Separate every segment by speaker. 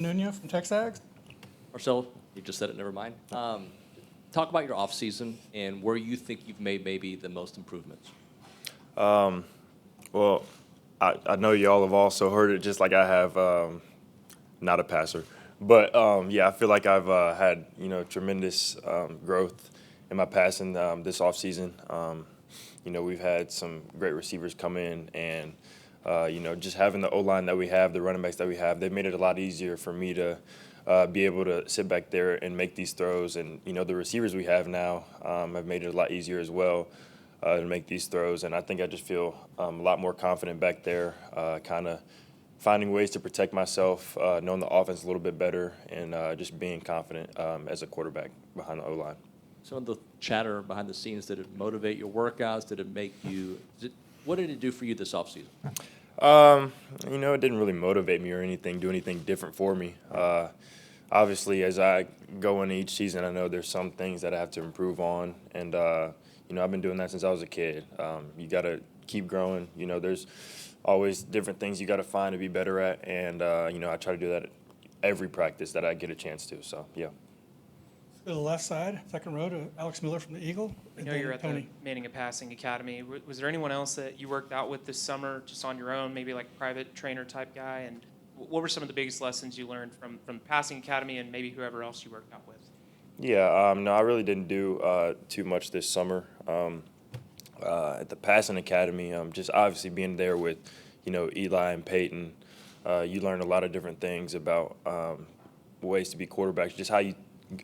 Speaker 1: Nunez from Texas.
Speaker 2: Marcel, you just said it, never mind. Talk about your offseason and where you think you've made maybe the most improvements.
Speaker 3: Well, I know y'all have also heard it just like I have, not a passer. But, yeah, I feel like I've had, tremendous growth in my passing this offseason. We've had some great receivers come in and, just having the O-line that we have, the running backs that we have, they've made it a lot easier for me to be able to sit back there and make these throws. And, the receivers we have now have made it a lot easier as well to make these throws. And I think I just feel a lot more confident back there, kind of finding ways to protect myself, knowing the offense a little bit better, and just being confident as a quarterback behind the O-line.
Speaker 2: Some of the chatter behind the scenes, did it motivate your workouts? Did it make you what did it do for you this offseason?
Speaker 3: It didn't really motivate me or anything, do anything different for me. Obviously, as I go into each season, I know there's some things that I have to improve on, and I've been doing that since I was a kid. You got to keep growing. There's always different things you got to find to be better at, and I try to do that at every practice that I get a chance to. So yeah.
Speaker 1: To the left side, second row, to Alex Miller from the Eagle.
Speaker 4: I know you're at the Manning and Passing Academy. Was there anyone else that you worked out with this summer, just on your own, maybe like a private trainer type guy? And what were some of the biggest lessons you learned from the Passing Academy and maybe whoever else you worked out with?
Speaker 3: Yeah, no, I really didn't do too much this summer at the Passing Academy. Just obviously being there with, Eli and Peyton, you learn a lot of different things about ways to be quarterbacks, just how you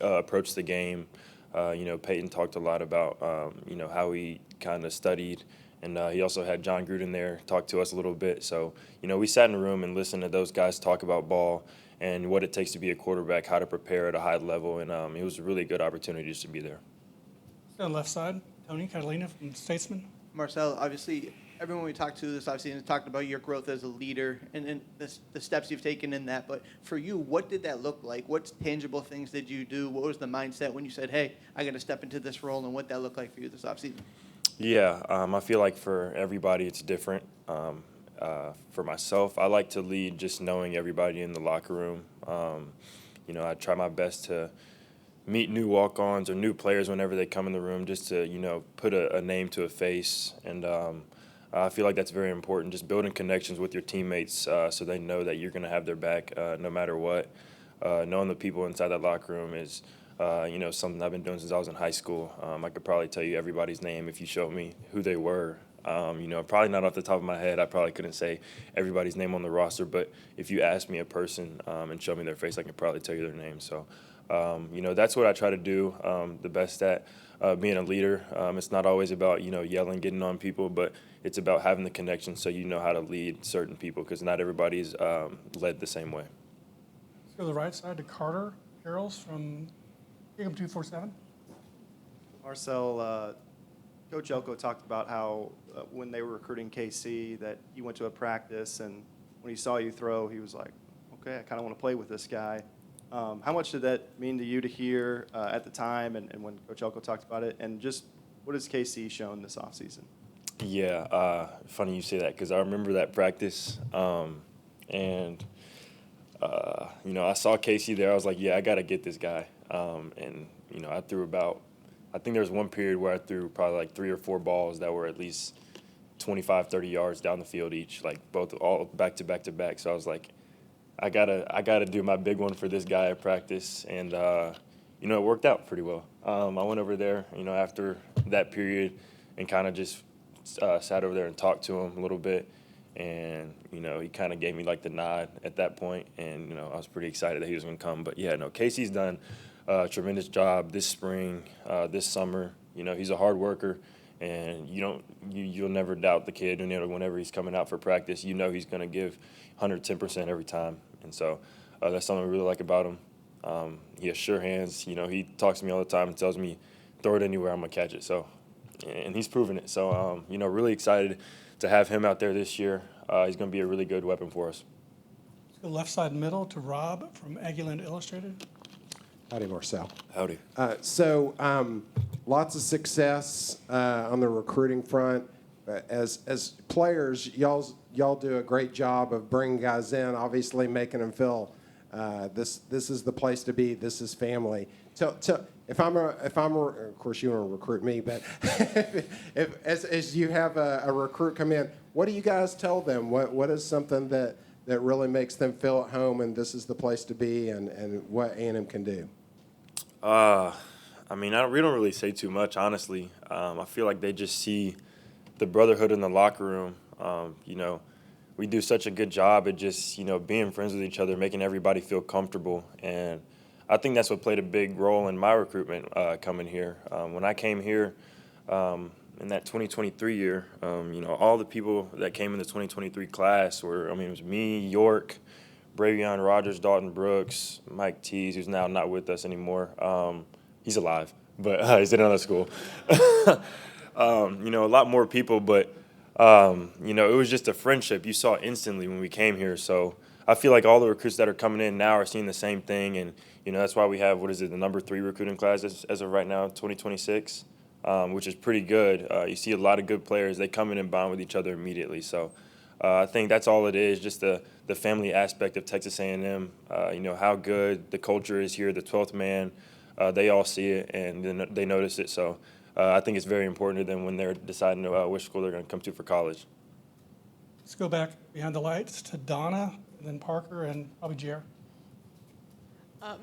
Speaker 3: approach the game. Peyton talked a lot about, how he kind of studied, and he also had John Gruden there talk to us a little bit. So, we sat in a room and listened to those guys talk about ball and what it takes to be a quarterback, how to prepare at a high level, and it was a really good opportunity just to be there.
Speaker 1: To the left side, Tony Catalina from Statesman.
Speaker 5: Marcel, obviously, everyone we talked to this offseason has talked about your growth as a leader and the steps you've taken in that. But for you, what did that look like? What tangible things did you do? What was the mindset when you said, hey, I got to step into this role, and what that looked like for you this offseason?
Speaker 3: Yeah, I feel like for everybody it's different. For myself, I like to lead just knowing everybody in the locker room. I try my best to meet new walk-ons or new players whenever they come in the room, just to, put a name to a face. And I feel like that's very important, just building connections with your teammates so they know that you're going to have their back no matter what. Knowing the people inside that locker room is, something I've been doing since I was in high school. I could probably tell you everybody's name if you showed me who they were. Probably not off the top of my head. I probably couldn't say everybody's name on the roster, but if you asked me a person and showed me their face, I could probably tell you their name. So, that's what I try to do the best at. Being a leader, it's not always about, yelling, getting on people, but it's about having the connection so you know how to lead certain people, because not everybody's led the same way.
Speaker 1: Let's go to the right side to Carter Carrolls from Jacob 247.
Speaker 6: Marcel, Coach Elko talked about how when they were recruiting KC that you went to a practice, and when he saw you throw, he was like, okay, I kind of want to play with this guy. How much did that mean to you to hear at the time and when Coach Elko talked about it? And just what has KC shown this offseason?
Speaker 3: Yeah, funny you say that, because I remember that practice. I saw Casey there. I was like, yeah, I got to get this guy. I threw I think there was one period where I threw probably like 3 or 4 balls that were at least 25, 30 yards down the field each, like all back to back to back. So I was like, I gotta do my big one for this guy at practice, and it worked out pretty well. I went over there, after that period, and kind of just sat over there and talked to him a little bit, and he kind of gave me like the nod at that point, and I was pretty excited that he was going to come. But yeah, no, Casey's done a tremendous job this spring, this summer. He's a hard worker, and you'll never doubt the kid. And whenever he's coming out for practice, he's going to give 110% every time. And so that's something I really like about him. He has sure hands. He talks to me all the time and tells me, throw it anywhere, I'm going to catch it. So, and he's proven it. So, really excited to have him out there this year. He's going to be a really good weapon for us.
Speaker 1: Let's go left side middle to Rob from Aggieland Illustrated.
Speaker 7: Howdy, Marcel.
Speaker 3: Howdy.
Speaker 7: Lots of success on the recruiting front. As players, y'all do a great job of bringing guys in, obviously making them feel This is the place to be. This is family. So if I'm of course you want to recruit me, but as you have a recruit come in, what do you guys tell them? What is something that really makes them feel at home and this is the place to be and what A&M can do?
Speaker 3: I mean, we don't really say too much, honestly. I feel like they just see the brotherhood in the locker room. You know, we do such a good job at just, you know, being friends with each other, making everybody feel comfortable. And I think that's what played a big role in my recruitment coming here. When I came here in that 2023 year, you know, all the people that came in the 2023 class were, I mean, it was me, York, Bravion Rogers, Dalton Brooks, Mike Tees, who's now not with us anymore. He's alive, but he's at another school. You know, a lot more people, but, you know, it was just a friendship you saw instantly when we came here. So I feel like all the recruits that are coming in now are seeing the same thing. And, you know, that's why we have, the number 3 recruiting class as of right now, 2026, which is pretty good. You see a lot of good players. They come in and bond with each other immediately. So I think that's all it is, just the family aspect of Texas A&M, you know, how good the culture is here, the 12th man. They all see it and then they notice it. So I think it's very important to them when they're deciding which school they're going to come to for college.
Speaker 1: Let's go back behind the lights to Donna, and then Parker, and probably Jer.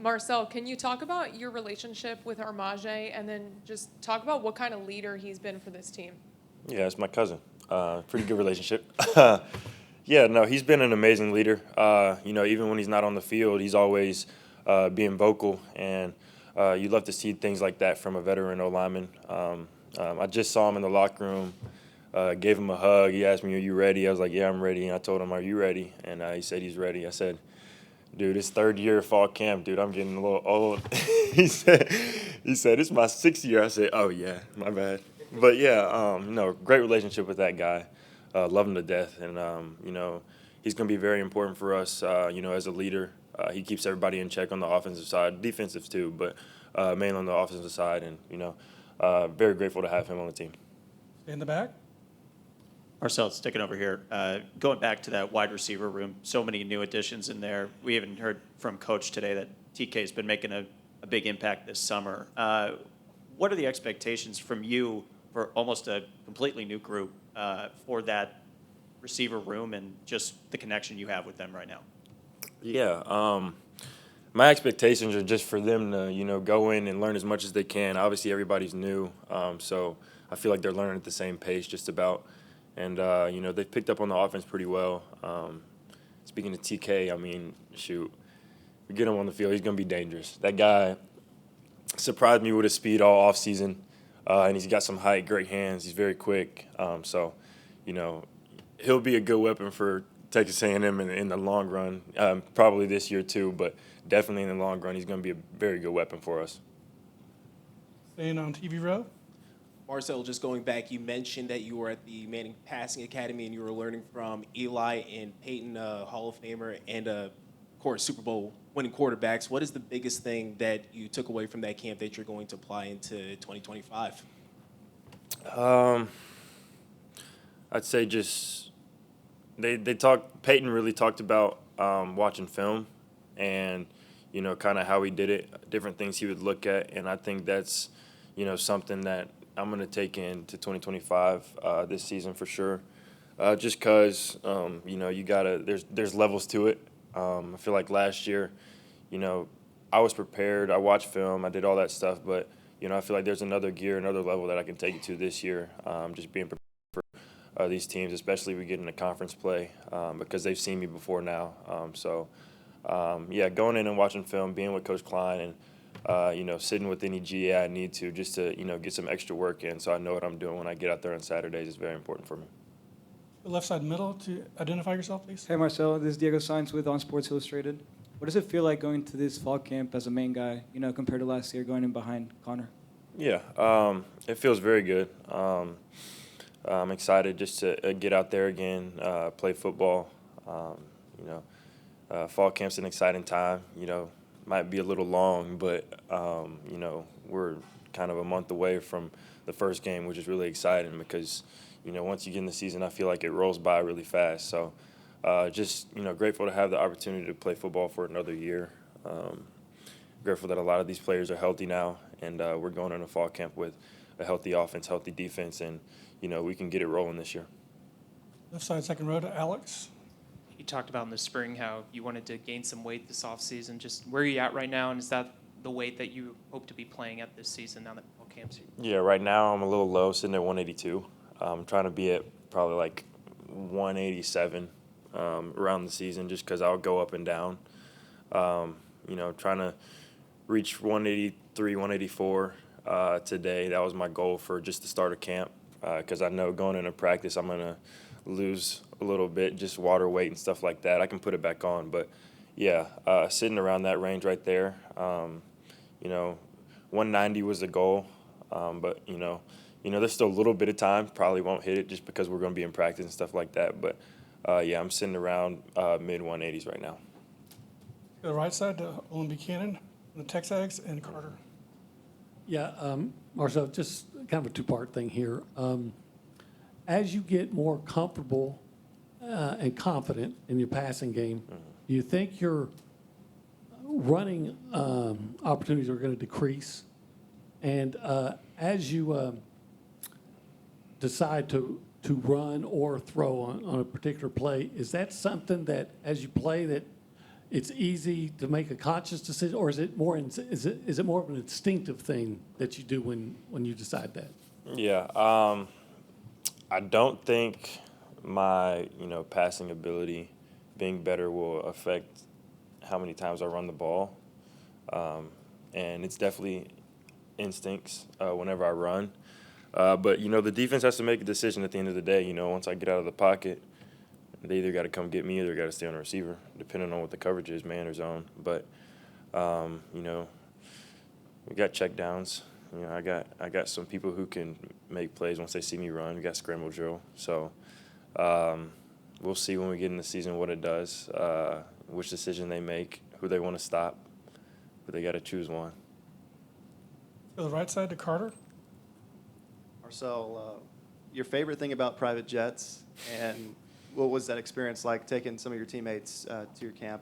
Speaker 8: Marcel, can you talk about your relationship with Armag and then just talk about what kind of leader he's been for this team?
Speaker 3: Yeah, it's my cousin. Pretty good relationship. Yeah, no, he's been an amazing leader. You know, even when he's not on the field, he's always being vocal, and you love to see things like that from a veteran O-lineman. I just saw him in the locker room, gave him a hug. He asked me, "Are you ready?" I was like, "Yeah, I'm ready." And I told him, "Are you ready?" And he said he's ready. I said, "Dude, it's 3rd year of fall camp, dude. I'm getting a little old." he said, "It's my 6th year." I said, "Oh yeah, my bad." But yeah, you know, great relationship with that guy. Love him to death, and you know, he's going to be very important for us. You know, as a leader, he keeps everybody in check on the offensive side, defensive too, but mainly on the offensive side. And you know, very grateful to have him on the team.
Speaker 1: Stay in the back.
Speaker 9: Marcel, sticking over here, going back to that wide receiver room, so many new additions in there. We even heard from Coach today that TK's been making a big impact this summer. What are the expectations from you for almost a completely new group for that receiver room and just the connection you have with them right now?
Speaker 3: Yeah, my expectations are just for them to, you know, go in and learn as much as they can. Obviously, everybody's new, so I feel like they're learning at the same pace just about. And, you know, they've picked up on the offense pretty well. Speaking of TK, I mean, shoot, we get him on the field, he's going to be dangerous. That guy surprised me with his speed all offseason, and he's got some height, great hands. He's very quick. So, you know, he'll be a good weapon for Texas A&M in the long run, probably this year too, but definitely in the long run, he's going to be a very good weapon for us.
Speaker 1: Staying on TV row.
Speaker 10: Marcel, just going back, you mentioned that you were at the Manning Passing Academy and you were learning from Eli and Peyton, Hall of Famer, and, of course, Super Bowl winning quarterbacks. What is the biggest thing that you took away from that camp that you're going to apply into 2025?
Speaker 3: I'd say just Peyton really talked about watching film and, you know, kind of how he did it, different things he would look at. And I think that's, you know, something that I'm going to take into 2025 this season for sure. Just because, you know, there's levels to it. I feel like last year, you know, I was prepared. I watched film. I did all that stuff. But, you know, I feel like there's another gear, another level that I can take it to this year. Just being prepared for these teams, especially we get into conference play because they've seen me before now. Yeah, going in and watching film, being with Coach Klein, and you know, sitting with any GA I need to just to, you know, get some extra work in so I know what I'm doing when I get out there on Saturdays is very important for me.
Speaker 1: The left side middle to identify yourself, please.
Speaker 11: Hey Marcel, this is Diego Sainz with On Sports Illustrated. What does it feel like going to this fall camp as a main guy, you know, compared to last year going in behind Connor?
Speaker 3: Yeah, it feels very good. I'm excited just to get out there again, play football. You know, fall camp's an exciting time. You know, might be a little long, but, you know, we're kind of a month away from the first game, which is really exciting because, you know, once you get in the season, I feel like it rolls by really fast. So, just, grateful to have the opportunity to play football for another year. Grateful that a lot of these players are healthy now, and we're going into fall camp with a healthy offense, healthy defense, and, we can get it rolling this year.
Speaker 1: Left side, second row to Alex.
Speaker 4: You talked about in the spring how you wanted to gain some weight this offseason. Just where are you at right now, and is that the weight that you hope to be playing at this season now that fall camp's here?
Speaker 3: Yeah, right now I'm a little low, sitting at 182. I'm trying to be at probably like 187 around the season, just because I'll go up and down. Trying to reach 183, 184 today. That was my goal for just the start of camp, because I know going into practice I'm going to lose a little bit, just water weight and stuff like that. I can put it back on, but yeah, sitting around that range right there. 190 was the goal, but there's still a little bit of time. Probably won't hit it just because we're going to be in practice and stuff like that. But yeah, I'm sitting around mid 180s right now.
Speaker 1: To the right side to Olin Buchanan, the Texags, and Carter.
Speaker 12: Yeah, Marcel, just kind of a two-part thing here. As you get more comfortable and confident in your passing game, do you think your running opportunities are going to decrease? And as you decide to run or throw on a particular play, is that something that as you play that it's easy to make a conscious decision, or is it more of an instinctive thing that you do when you decide that?
Speaker 3: Yeah, I don't think my passing ability being better will affect how many times I run the ball, and it's definitely instincts whenever I run. But the defense has to make a decision at the end of the day. Once I get out of the pocket, they either got to come get me or they got to stay on the receiver, depending on what the coverage is, man or zone. But we got check downs. I got some people who can make plays once they see me run. We got scramble drill. So we'll see when we get in the season what it does, which decision they make, who they want to stop, but they got to choose one.
Speaker 1: To the right side to Carter.
Speaker 6: Marcel, your favorite thing about private jets, and what was that experience like taking some of your teammates to your camp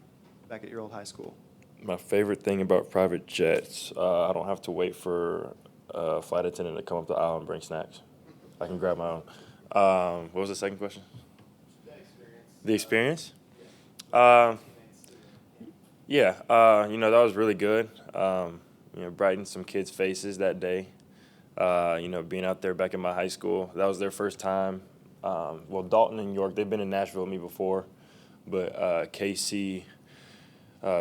Speaker 6: back at your old high school?
Speaker 3: My favorite thing about private jets, I don't have to wait for a flight attendant to come up the aisle and bring snacks. I can grab my own. What was the second question? The experience? Yeah, that was really good. Brightened some kids' faces that day. Being out there back in my high school, that was their first time. Dalton and York, they've been in Nashville with me before, but Casey,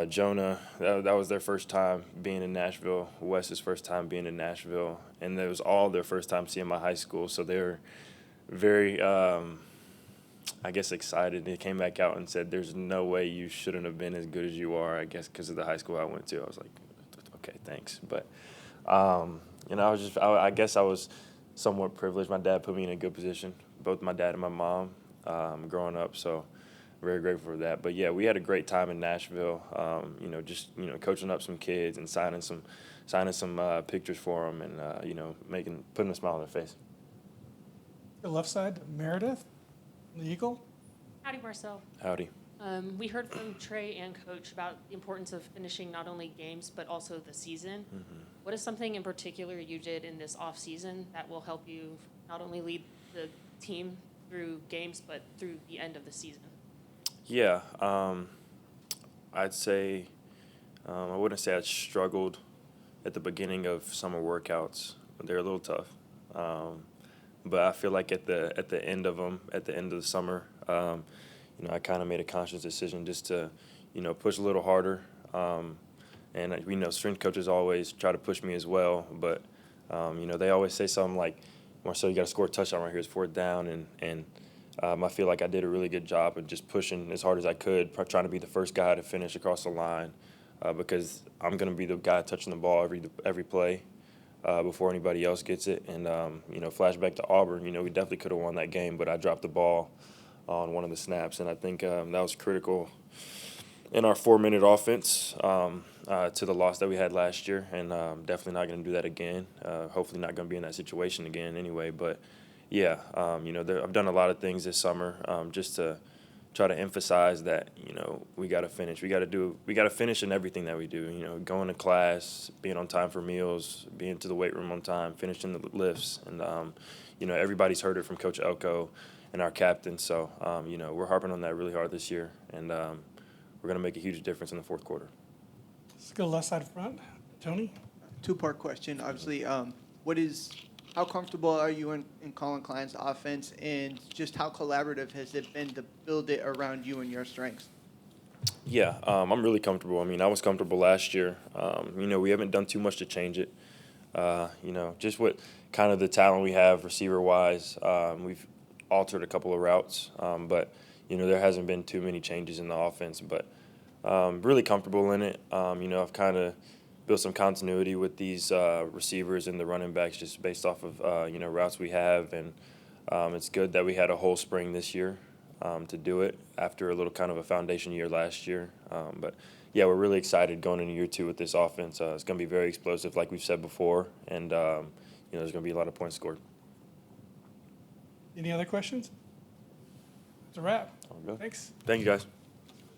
Speaker 3: Jonah, that was their first time being in Nashville. Wes's first time being in Nashville, and it was all their first time seeing my high school, so they were very, excited. They came back out and said, "There's no way you shouldn't have been as good as you are," I guess because of the high school I went to. I was like, okay, thanks. But, I guess I was somewhat privileged. My dad put me in a good position, both my dad and my mom, growing up, so very grateful for that. But, yeah, we had a great time in Nashville, coaching up some kids and signing some pictures for them and, putting a smile on their face.
Speaker 1: To the left side to Meredith, the Eagle.
Speaker 13: Howdy, Marcel.
Speaker 3: Howdy.
Speaker 13: We heard from Trey and Coach about the importance of finishing not only games but also the season.
Speaker 3: Mm-hmm.
Speaker 13: What is something in particular you did in this off season that will help you not only lead the team through games but through the end of the season?
Speaker 3: Yeah, I'd say I wouldn't say I struggled at the beginning of summer workouts. They're a little tough, but I feel like at the end of them, at the end of the summer, I kind of made a conscious decision just to, push a little harder. And we know strength coaches always try to push me as well, but they always say something like, "Marcel, you got to score a touchdown right here. It's fourth down," and I feel like I did a really good job of just pushing as hard as I could, trying to be the first guy to finish across the line, because I'm going to be the guy touching the ball every play before anybody else gets it. And flashback to Auburn, we definitely could have won that game, but I dropped the ball on one of the snaps, and I think that was critical in our 4-minute offense to the loss that we had last year, and definitely not going to do that again. Hopefully not going to be in that situation again anyway. But, yeah, I've done a lot of things this summer just to, try to emphasize that, you know, we got to finish. We got to finish in everything that we do, you know, going to class, being on time for meals, being to the weight room on time, finishing the lifts. And, you know, everybody's heard it from Coach Elko and our captain. So, you know, we're harping on that really hard this year. And we're going to make a huge difference in the fourth quarter.
Speaker 1: Let's go left side front. Tony?
Speaker 5: Two-part question, obviously. How comfortable are you in Colin Klein's offense, and just how collaborative has it been to build it around you and your strengths?
Speaker 3: Yeah, I'm really comfortable. I mean, I was comfortable last year. You know, we haven't done too much to change it. You know, just what kind of the talent we have receiver-wise. We've altered a couple of routes, but, you know, there hasn't been too many changes in the offense. But really comfortable in it. You know, I've kind of build some continuity with these receivers and the running backs just based off of, you know, routes we have. And it's good that we had a whole spring this year to do it after a little kind of a foundation year last year. But, yeah, we're really excited going into year 2 with this offense. It's going to be very explosive, like we've said before, and, you know, there's going to be a lot of points scored.
Speaker 1: Any other questions? It's a wrap.
Speaker 3: All good.
Speaker 1: Thanks.
Speaker 3: Thank you, guys.